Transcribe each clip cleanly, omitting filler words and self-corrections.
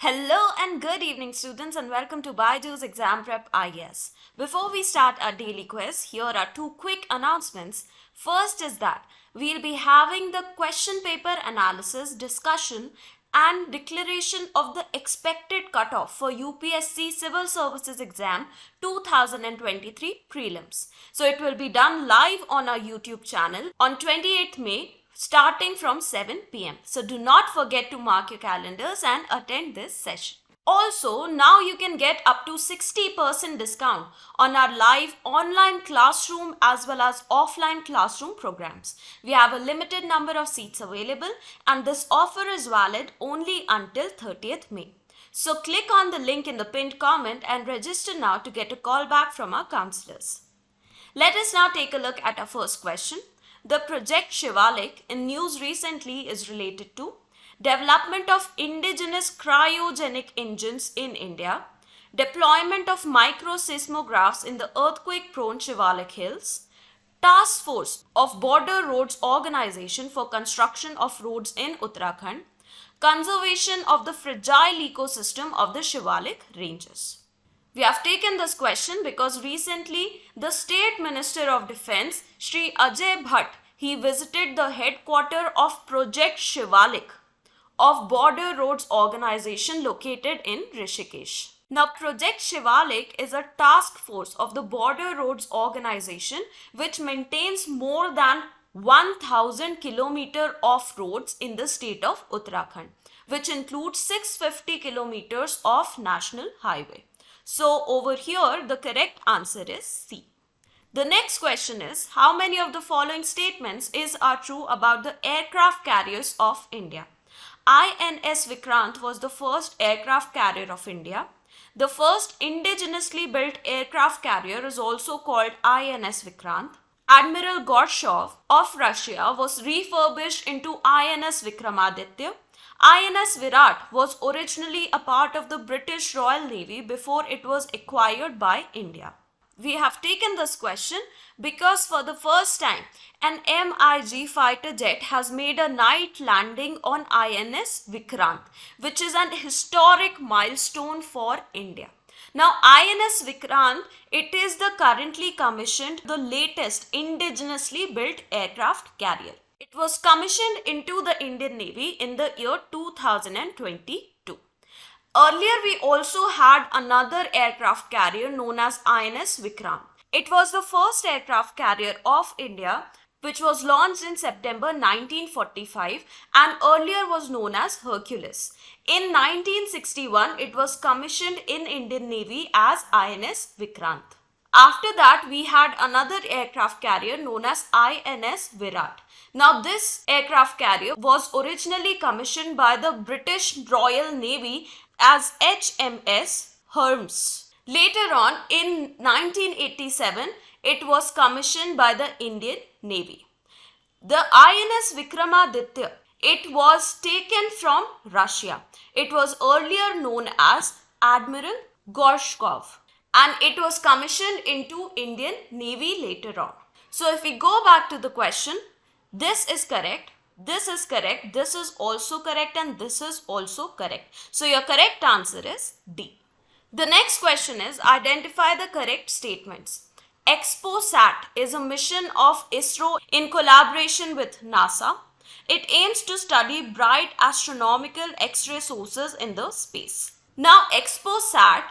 Hello and good evening students and welcome to BYJU'S Exam Prep IAS. Before we start our daily quiz, here are two quick announcements. First is that we'll be having the question paper analysis, discussion and declaration of the expected cutoff for UPSC Civil Services Exam 2023 Prelims. So it will be done live on our YouTube channel on 28th May starting from 7 p.m. So do not forget to mark your calendars and attend this session. Also, now you can get up to 60% discount on our live online classroom as well as offline classroom programs. We have a limited number of seats available and this offer is valid only until 30th May. So click on the link in the pinned comment and register now to get a call back from our counselors. Let us now take a look at our first question. The project Shivalik in news recently is related to development of indigenous cryogenic engines in India, deployment of microseismographs in the earthquake-prone Shivalik Hills, task force of Border Roads Organization for construction of roads in Uttarakhand, conservation of the fragile ecosystem of the Shivalik ranges. We have taken this question because recently the State Minister of Defence, Shri Ajay Bhatt, he visited the headquarters of Project Shivalik of Border Roads Organization located in Rishikesh. Now, Project Shivalik is a task force of the Border Roads Organization which maintains more than 1,000 kilometers of roads in the state of Uttarakhand, which includes 650 kilometers of national highway. So over here, the correct answer is C. The next question is, how many of the following statements are true about the aircraft carriers of India? INS Vikrant was the first aircraft carrier of India. The first indigenously built aircraft carrier is also called INS Vikrant. Admiral Gorshkov of Russia was refurbished into INS Vikramaditya. INS Virat was originally a part of the British Royal Navy before it was acquired by India. We have taken this question because for the first time, an MiG fighter jet has made a night landing on INS Vikrant, which is an historic milestone for India. Now, INS Vikrant, it is the currently commissioned, the latest indigenously built aircraft carrier. It was commissioned into the Indian Navy in the year 2022. Earlier, we also had another aircraft carrier known as INS Vikrant. It was the first aircraft carrier of India which was launched in September 1945 and earlier was known as Hercules. In 1961, it was commissioned in Indian Navy as INS Vikrant. After that, we had another aircraft carrier known as INS Virat. Now, this aircraft carrier was originally commissioned by the British Royal Navy as HMS Hermes. Later on, in 1987, it was commissioned by the Indian Navy. The INS Vikramaditya, it was taken from Russia. It was earlier known as Admiral Gorshkov and it was commissioned into Indian Navy later on. So if we go back to the question, this is correct, this is correct, this is also correct and this is also correct. So your correct answer is D. The next question is, identify the correct statements. XpoSAT is a mission of ISRO in collaboration with NASA. It aims to study bright astronomical X-ray sources in the space. Now, XpoSAT,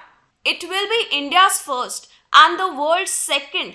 it will be India's first and the world's second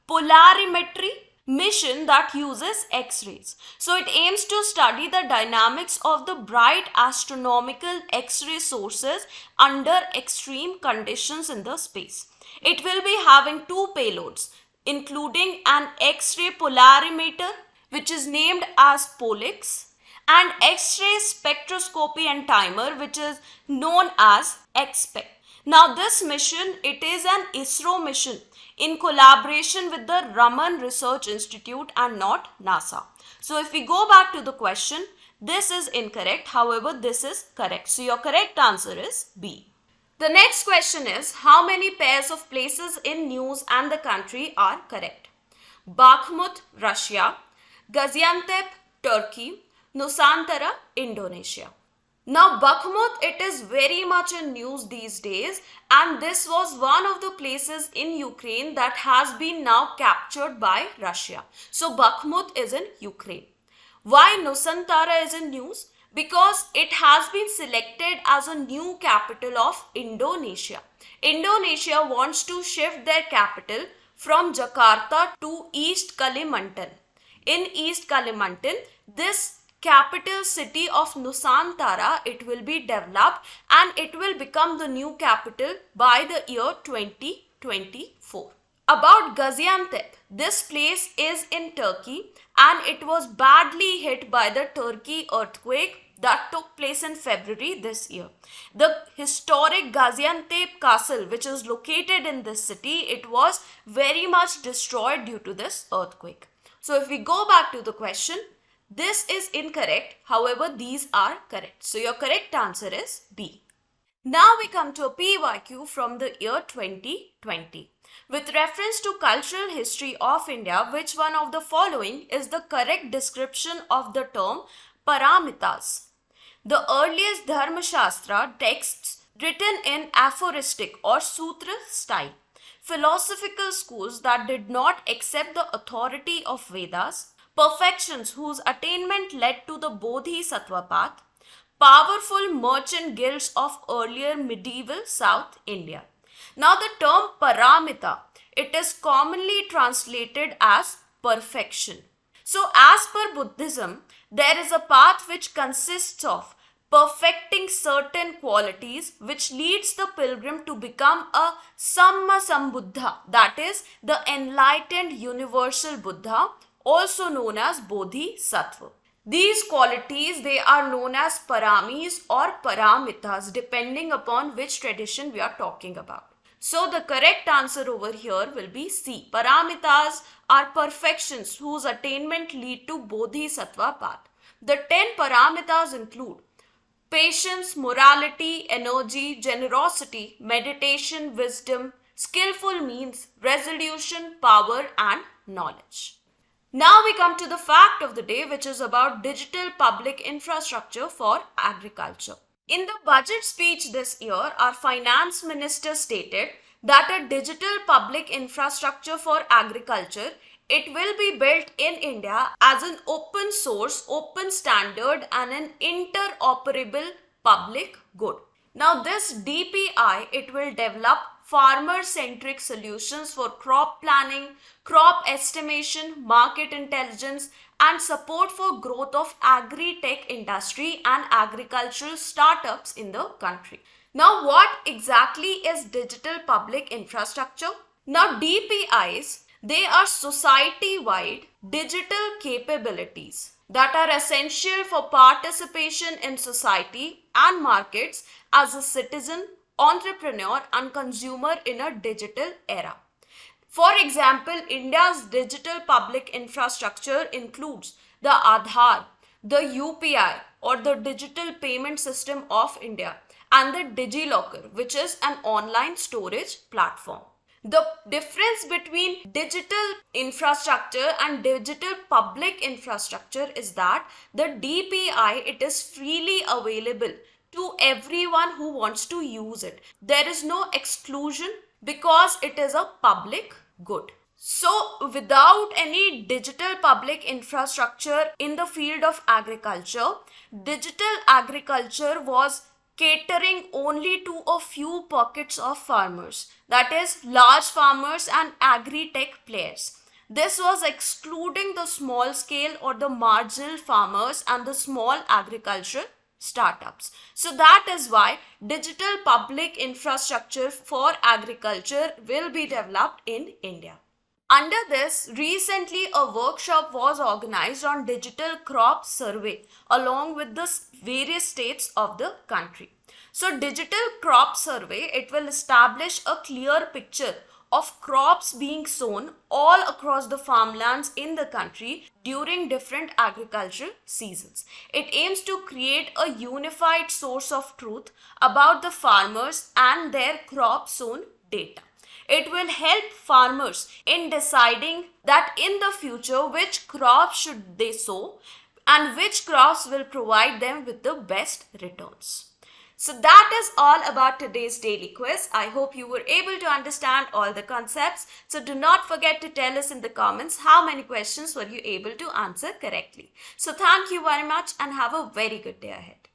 polarimetry mission that uses X-rays. So it aims to study the dynamics of the bright astronomical X-ray sources under extreme conditions in the space. It will be having two payloads, including an X-ray polarimeter, which is named as POLIX, and X-ray spectroscopy and timer, which is known as XSPEC. Now this mission, it is an ISRO mission in collaboration with the Raman Research Institute and not NASA. So if we go back to the question, this is incorrect. However, this is correct. So your correct answer is B. The next question is, how many pairs of places in news and the country are correct? Bakhmut, Russia. Gaziantep, Turkey. Nusantara, Indonesia. Now Bakhmut, it is very much in news these days, and this was one of the places in Ukraine that has been now captured by Russia. So Bakhmut is in Ukraine. Why Nusantara is in news? Because it has been selected as a new capital of Indonesia. Indonesia wants to shift their capital from Jakarta to East Kalimantan. In East Kalimantan, this capital city of Nusantara, it will be developed and it will become the new capital by the year 2024. About Gaziantep, this place is in Turkey and it was badly hit by the Turkey earthquake that took place in February this year. The historic Gaziantep castle, which is located in this city, it was very much destroyed due to this earthquake. So if we go back to the question, this is incorrect. However, these are correct. So your correct answer is B. Now we come to a PYQ from the year 2020. With reference to cultural history of India, which one of the following is the correct description of the term Paramitas? The earliest Dharma Shastra texts written in aphoristic or sutra style. Philosophical schools that did not accept the authority of Vedas. Perfections whose attainment led to the Bodhisattva path. Powerful merchant guilds of earlier medieval South India. Now the term Paramita, it is commonly translated as perfection. So as per Buddhism, there is a path which consists of perfecting certain qualities which leads the pilgrim to become a Samma Sambuddha, that is the enlightened universal Buddha, also known as Bodhisattva. These qualities, they are known as Paramis or Paramitas, depending upon which tradition we are talking about. So the correct answer over here will be C. Paramitas are perfections whose attainment lead to Bodhisattva path. The 10 Paramitas include patience, morality, energy, generosity, meditation, wisdom, skillful means, resolution, power and knowledge. Now we come to the fact of the day, which is about digital public infrastructure for agriculture. In the budget speech this year, our finance minister stated that a digital public infrastructure for agriculture, it will be built in India as an open source, open standard and an interoperable public good. Now this DPI, it will develop farmer-centric solutions for crop planning, crop estimation, market intelligence and support for growth of agri-tech industry and agricultural startups in the country. Now what exactly is digital public infrastructure? Now DPIs, they are society-wide digital capabilities that are essential for participation in society and markets as a citizen, entrepreneur and consumer in a digital era. For example, India's digital public infrastructure includes the Aadhaar, the UPI or the Digital Payment System of India and the DigiLocker, which is an online storage platform. The difference between digital infrastructure and digital public infrastructure is that the DPI, it is freely available to everyone who wants to use it. There is no exclusion because it is a public good. So without any digital public infrastructure in the field of agriculture, digital agriculture was catering only to a few pockets of farmers, that is large farmers and agri-tech players. This was excluding the small scale or the marginal farmers and the small agricultural startups. So that is why digital public infrastructure for agriculture will be developed in India. Under this, recently a workshop was organized on digital crop survey along with the various states of the country. So digital crop survey, it will establish a clear picture of crops being sown all across the farmlands in the country during different agricultural seasons. It aims to create a unified source of truth about the farmers and their crop sown data. It will help farmers in deciding that in the future which crops should they sow and which crops will provide them with the best returns. So that is all about today's daily quiz. I hope you were able to understand all the concepts. So do not forget to tell us in the comments how many questions were you able to answer correctly. So thank you very much and have a very good day ahead.